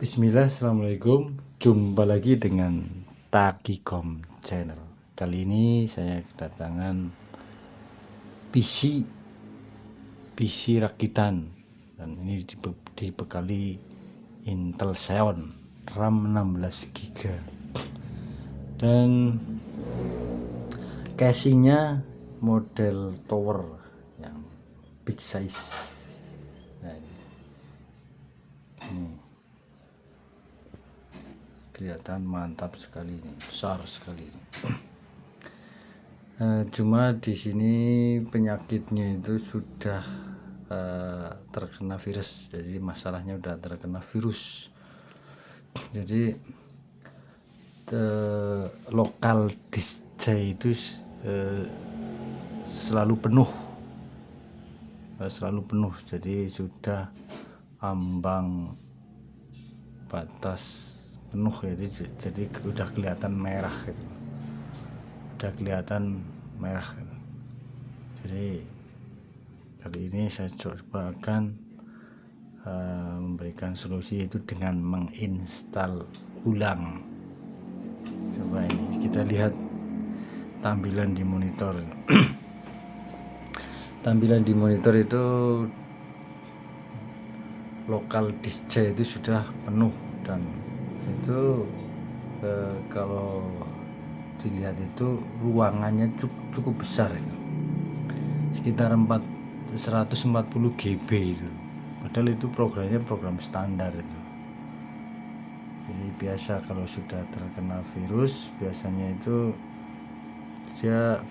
Bismillah, assalamualaikum. Jumpa lagi dengan Takikom Channel. Kali ini saya kedatangan PC rakitan, dan ini dibekali Intel Xeon RAM 16 GB dan casingnya model tower yang big size. Nah, ini kelihatan mantap sekali, ini besar sekali. Cuma di sini penyakitnya itu sudah terkena virus, jadi masalahnya udah terkena virus. Jadi lokal disk C itu selalu penuh, jadi sudah ambang batas penuh ya, jadi udah kelihatan merah gitu. Jadi kali ini saya coba akan memberikan solusi, itu dengan menginstal ulang. Coba ini kita lihat tampilan di monitor. Tampilan di monitor itu lokal disk C itu sudah penuh, dan itu kalau dilihat itu ruangannya cukup besar itu, sekitar 140 GB itu, padahal itu programnya program standar itu. Jadi biasa kalau sudah terkena virus, biasanya itu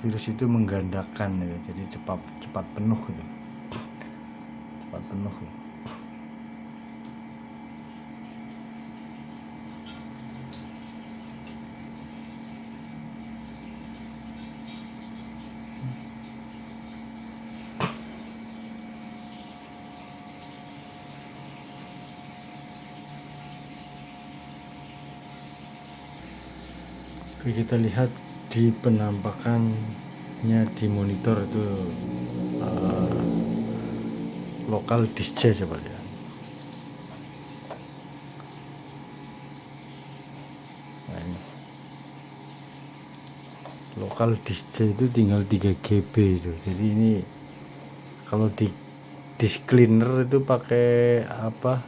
virus itu menggandakan ya, jadi cepat penuh gitu. Oke, kita lihat di penampakannya di monitor itu lokal disk C, coba lihat. Nah, ini lokal disk C itu tinggal 3 GB itu. Jadi ini kalau di disk cleaner itu pakai apa,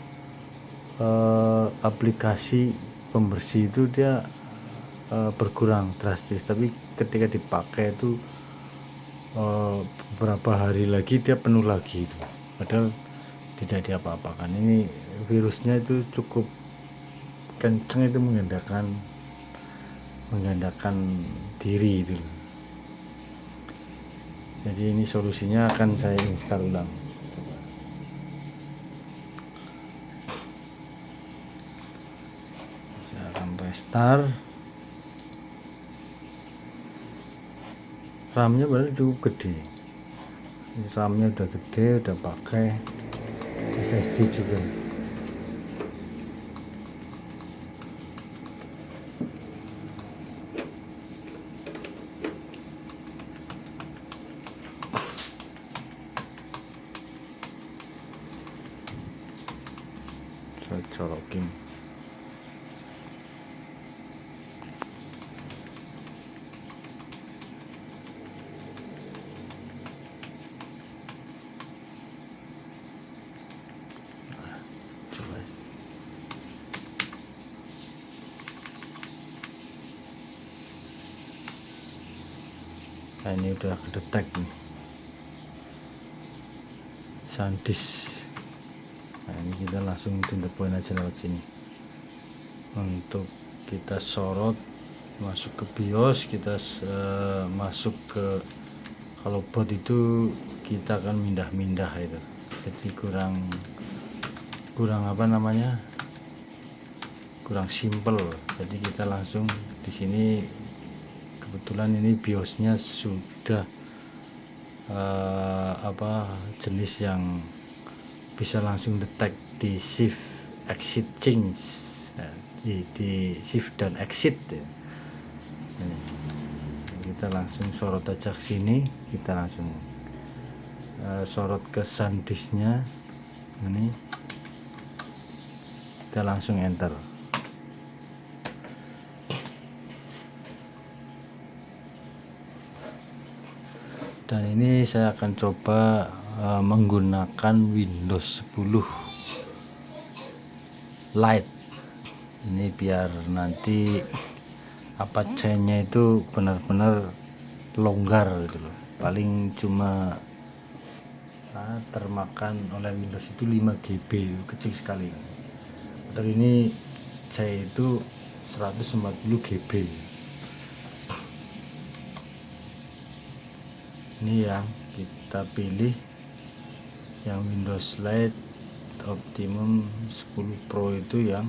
aplikasi pembersih itu dia berkurang drastis, tapi ketika dipakai itu beberapa hari lagi dia penuh lagi itu, padahal tidak diapa-apakan. Ini virusnya itu cukup kenceng, itu menggandakan diri itu. Jadi ini solusinya akan saya install ulang. Coba. Saya akan restart. RAM-nya berarti cukup gede. RAM-nya udah gede, udah pakai SSD juga. Saya colokin. Nah, ini udah kedetek nih SanDisk. Nah, ini kita langsung to the point aja lewat sini. Untuk kita sorot masuk ke BIOS, kita masuk ke, kalau boot itu kita akan mindah itu, jadi kurang apa namanya, kurang simple. Jadi kita langsung di sini, kebetulan ini BIOSnya sudah jenis yang bisa langsung detect di shift exit change, di shift dan exit ya. Kita langsung sorot aja ke sini, kita langsung sorot ke SanDisk-nya ini. kita langsung enter. Dan ini saya akan coba menggunakan Windows 10 Lite ini biar nanti apa chainnya itu benar-benar longgar gitu loh. Paling cuma termakan oleh Windows itu 5 GB, kecil sekali. Padahal ini saya itu 140 GB. Ini yang kita pilih, yang Windows Lite Optimum 10 Pro itu yang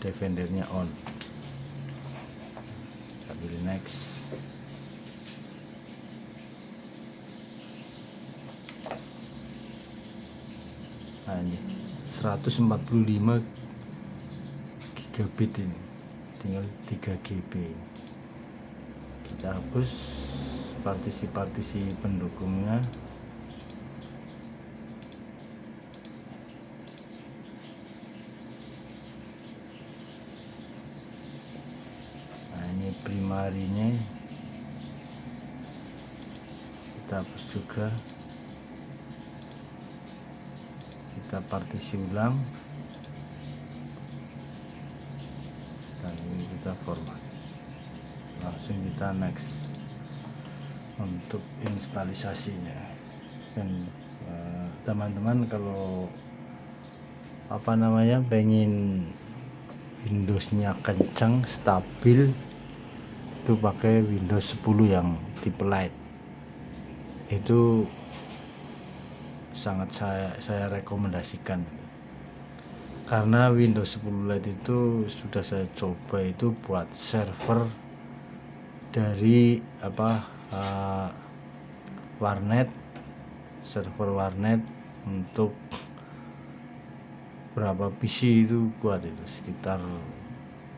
Defendernya on. Kita pilih next. Nah ini 145 gigabit, ini tinggal 3 GB. Kita hapus partisi-partisi pendukungnya. Nah ini primarinya kita hapus juga, kita partisi ulang, dan ini kita format. Langsung kita next untuk instalisasinya. Dan teman-teman kalau pengen Windowsnya kencang stabil itu pakai Windows 10 yang tipe Lite, itu sangat saya rekomendasikan, karena Windows 10 Lite itu sudah saya coba itu buat server dari warnet, server warnet untuk berapa PC itu kuat, itu sekitar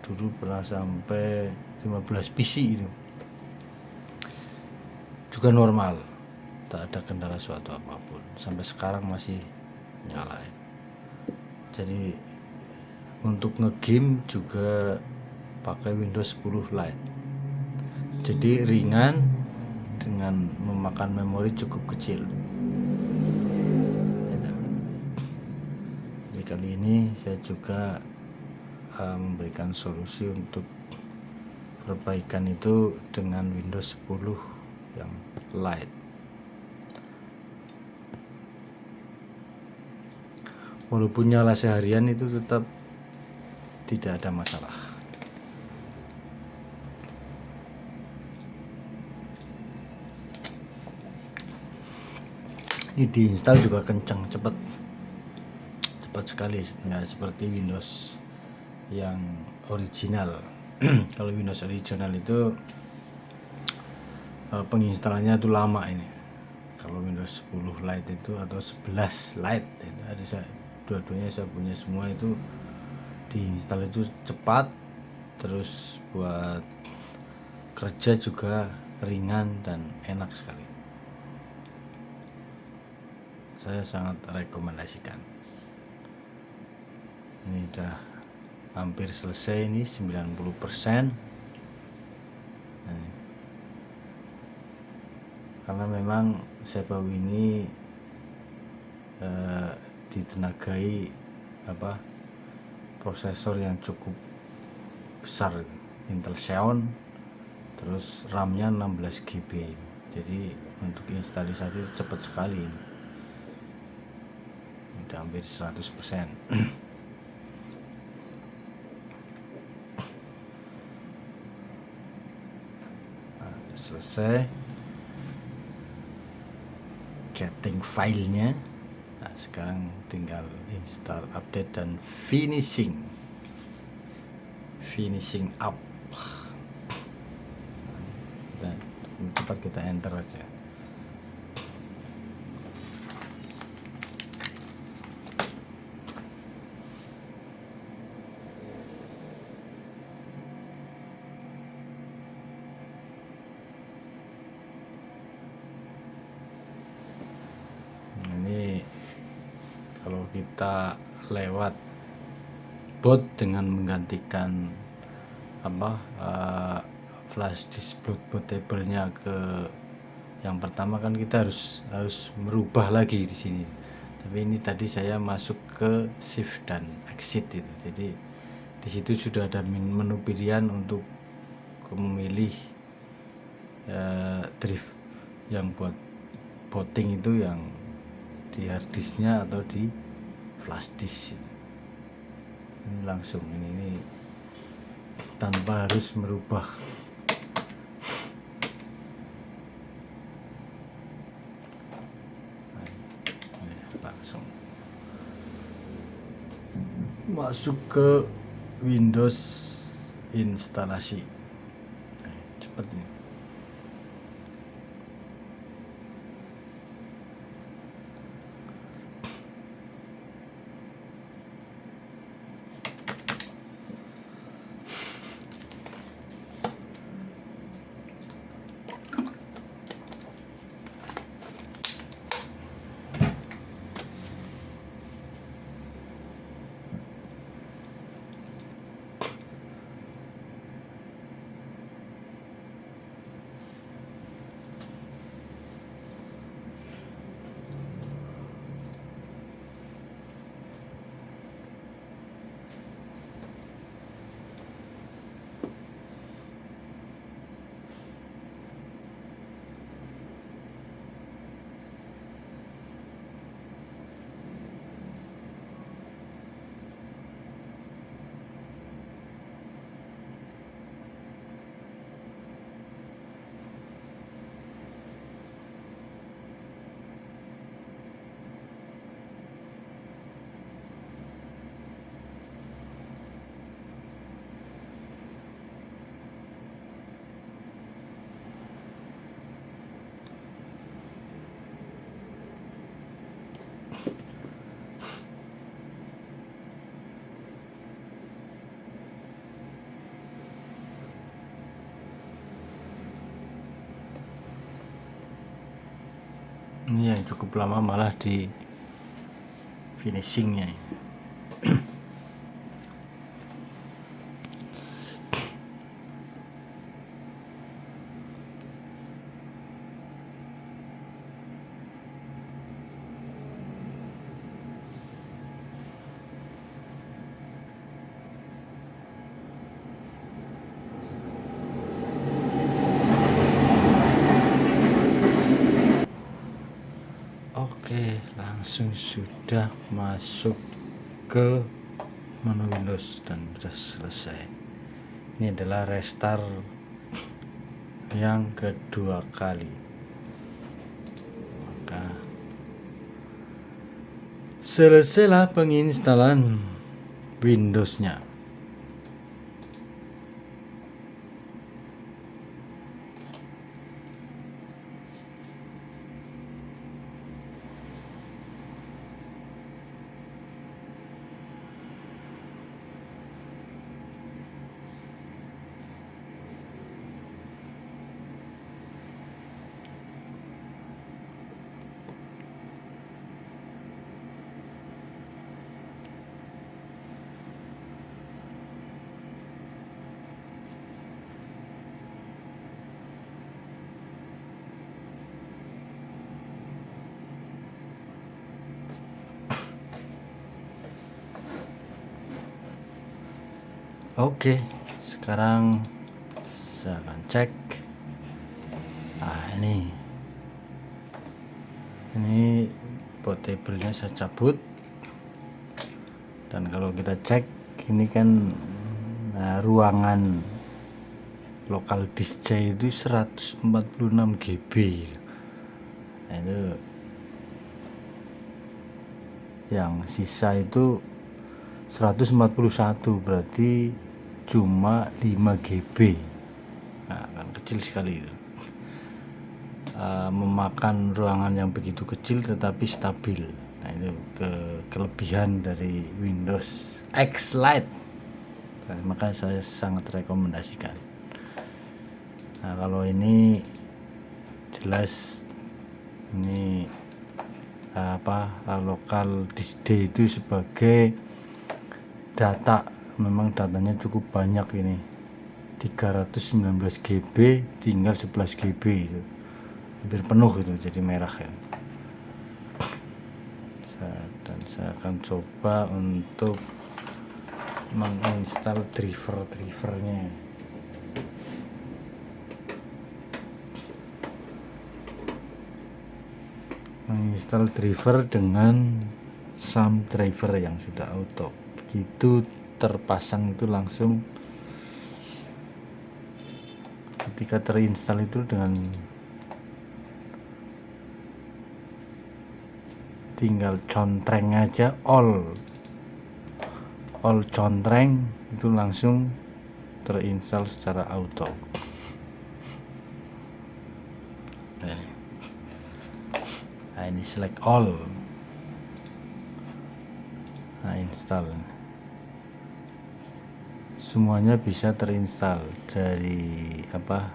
dulu pernah sampai 15 PC, itu juga normal, tak ada kendala suatu apapun, sampai sekarang masih nyala. Jadi untuk ngegame juga pakai Windows 10 Lite, jadi ringan dengan memakan memori cukup kecil. Jadi kali ini saya juga memberikan solusi untuk perbaikan itu dengan Windows 10 yang Lite. Walaupun nyala seharian itu tetap tidak ada masalah. Ini diinstal juga kencang, cepat sekali, nggak seperti Windows yang original. Kalau Windows original itu penginstalannya itu lama ini. Kalau Windows 10 Lite itu atau 11 Lite itu ada, dua-duanya saya punya semua, itu diinstal itu cepat, terus buat kerja juga ringan dan enak sekali. Saya sangat rekomendasikan. Ini udah hampir selesai, ini 90%. Karena memang CPU ini ditenagai prosesor yang cukup besar, Intel Xeon, terus RAM-nya 16 GB. Jadi untuk instalisasi cepat sekali. Udah hampir 100%. Nah, selesai getting filenya. Nah, sekarang tinggal install, update, dan finishing up. Dan cepat kita enter aja. Ini kalau kita lewat boot dengan menggantikan flash disk bootable-nya ke yang pertama, kan kita harus merubah lagi di sini. Tapi ini tadi saya masuk ke shift dan exit itu. Jadi di situ sudah ada menu pilihan untuk memilih drive yang buat booting itu yang di hard disknya atau di flash disk. Ini langsung ini tanpa harus merubah. Langsung masuk ke Windows instalasi. Cepat ini. Ini yang cukup lama malah di finishingnya. Oke, langsung sudah masuk ke menu Windows dan sudah selesai. Ini adalah restart yang kedua kali. Maka selesailah penginstalan Windows-nya. Oke, sekarang saya akan cek. Ini portable-nya saya cabut, dan kalau kita cek ini kan ruangan lokal disk C itu 146 GB. Nah, itu yang sisa itu 141, berarti cuma 5 GB. Nah, kan kecil sekali itu. Memakan ruangan yang begitu kecil tetapi stabil. Nah, itu kelebihan dari Windows X Lite. Nah, maka saya sangat rekomendasikan. Nah, kalau ini jelas ini lokal disk D itu sebagai data memang datanya cukup banyak ini, 319 GB, tinggal 11 GB itu hampir penuh itu, jadi merah ya. Dan saya akan coba untuk menginstal drivernya. Menginstal driver dengan SAM driver yang sudah auto. Begitu terpasang itu langsung, ketika terinstall itu dengan tinggal contreng aja, all contreng itu langsung terinstall secara auto. Nah, ini select all, nah install, semuanya bisa terinstall dari apa,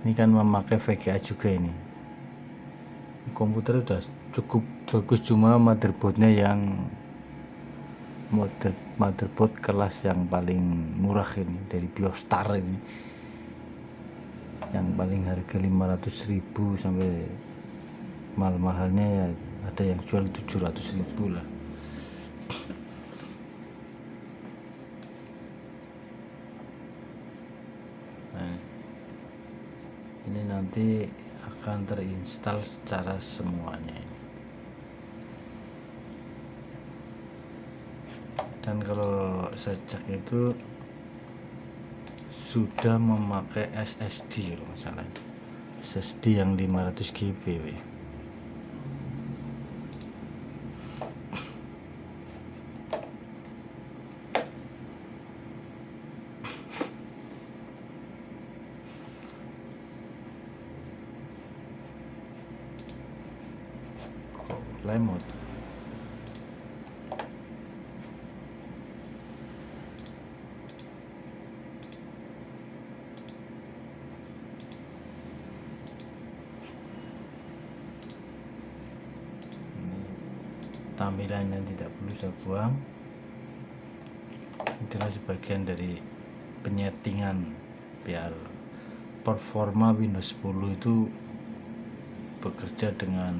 ini kan memakai VGA juga. Ini komputer udah cukup bagus, cuma motherboardnya yang motherboard kelas yang paling murah ini dari Biostar ini, yang paling harga 500.000 sampai mahal-mahalnya ya ada yang jual 700.000 lah. Nah, ini nanti akan terinstall secara semuanya. Dan kalau saya cek itu sudah memakai SSD kalau misalnya, SSD yang 500 GB. Lemot. Tampilannya tidak perlu saya buang, itulah sebagian dari penyetingan biar performa Windows 10 itu bekerja dengan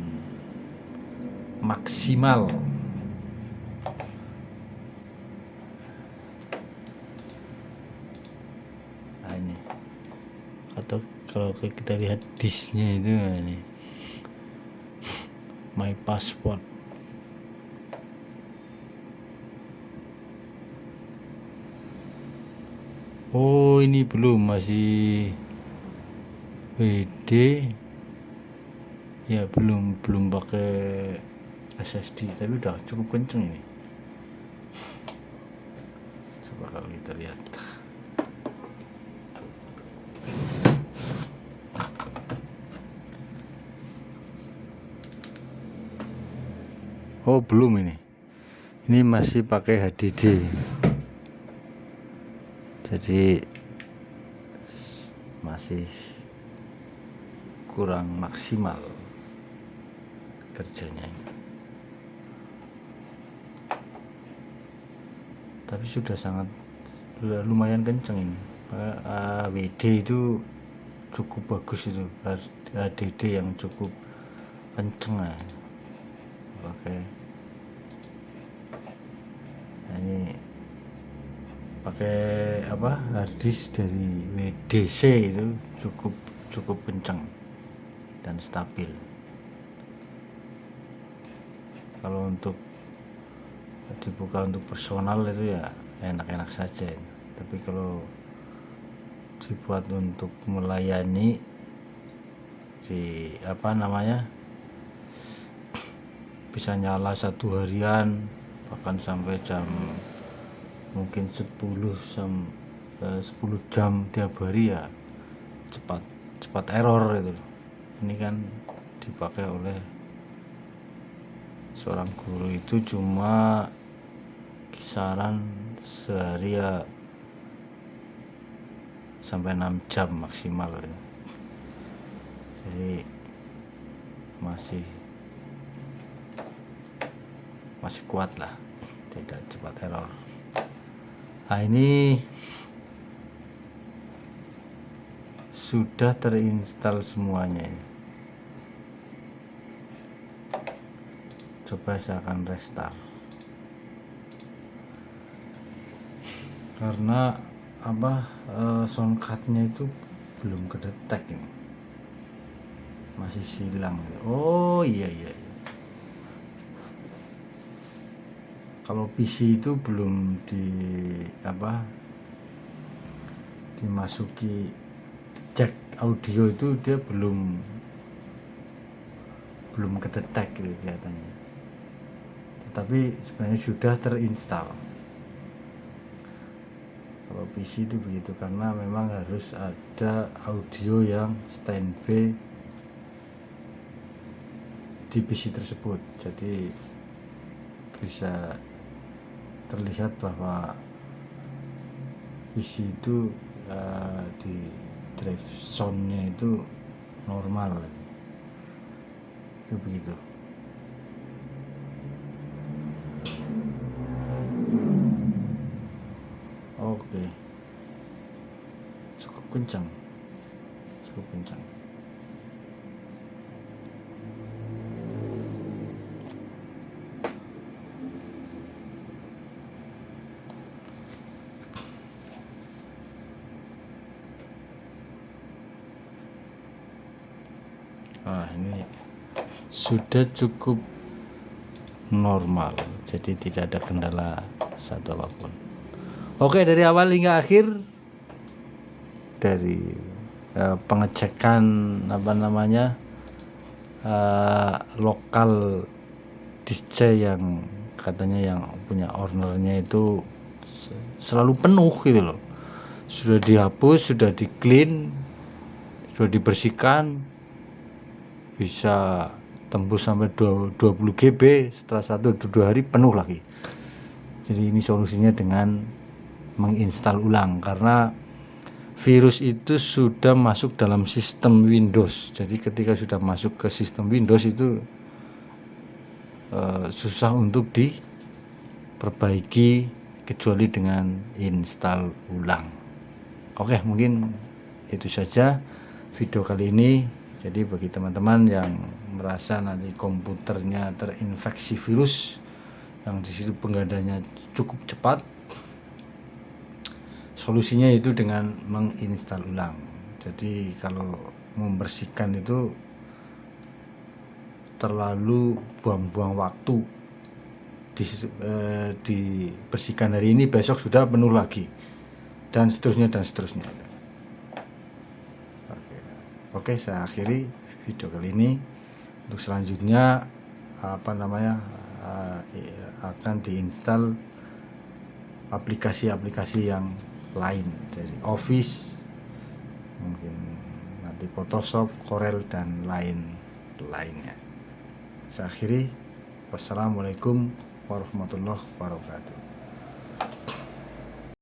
maksimal. Nah ini, atau kalau kita lihat disknya itu, nah ini my password. Oh ini belum, masih WD ya, belum pakai SSD, tapi udah cukup kenceng ini. Coba kalau kita lihat, oh belum, ini masih pakai HDD, jadi masih kurang maksimal kerjanya, tapi sudah lumayan kenceng ini. WD itu cukup bagus, itu HDD yang cukup kenceng lah. Oke, nah, ini pakai apa, harddisk dari WDC itu cukup kenceng dan stabil. Kalau untuk dibuka untuk personal itu ya enak-enak saja, tapi kalau dibuat untuk melayani di apa namanya, bisa nyala 1 harian, bahkan sampai jam mungkin 10 jam tiap hari ya, cepat error itu. Ini kan dipakai oleh seorang guru itu cuma kisaran sehari ya sampai 6 jam maksimal ya. Jadi masih kuat lah, tidak cepat error. Nah, ini sudah terinstall semuanya ini. Coba saya akan restart karena soundcardnya itu belum kedetek ini, masih silang. Oh iya. Kalau PC itu belum dimasuki jack audio itu, dia belum kedetek gitu kelihatannya, tetapi sebenarnya sudah terinstall. Kalau PC itu begitu, karena memang harus ada audio yang standby di PC tersebut, jadi bisa terlihat bahwa PC itu di drive soundnya itu normal, itu begitu. Oke, cukup kencang. Nah, ini sudah cukup normal, jadi tidak ada kendala satu apapun. Oke, dari awal hingga akhir, dari pengecekan lokal disk yang katanya yang punya ownernya itu selalu penuh gitu loh. Sudah dihapus, sudah di clean, sudah dibersihkan, bisa tembus sampai 20 GB, setelah 1-2 hari penuh lagi. Jadi ini solusinya dengan menginstal ulang, karena virus itu sudah masuk dalam sistem Windows. Jadi ketika sudah masuk ke sistem Windows itu susah untuk diperbaiki kecuali dengan install ulang. Oke, mungkin itu saja video kali ini. Jadi bagi teman-teman yang merasa nanti komputernya terinfeksi virus, yang disitu penggandaannya cukup cepat, solusinya itu dengan menginstal ulang. Jadi kalau membersihkan itu terlalu buang-buang waktu, dibersihkan hari ini, besok sudah penuh lagi, dan seterusnya. Oke, saya akhiri video kali ini. Untuk selanjutnya akan diinstal aplikasi-aplikasi yang lain, jadi Office, mungkin nanti Photoshop, Corel, dan lainnya. Saya akhiri. Wassalamualaikum warahmatullahi wabarakatuh.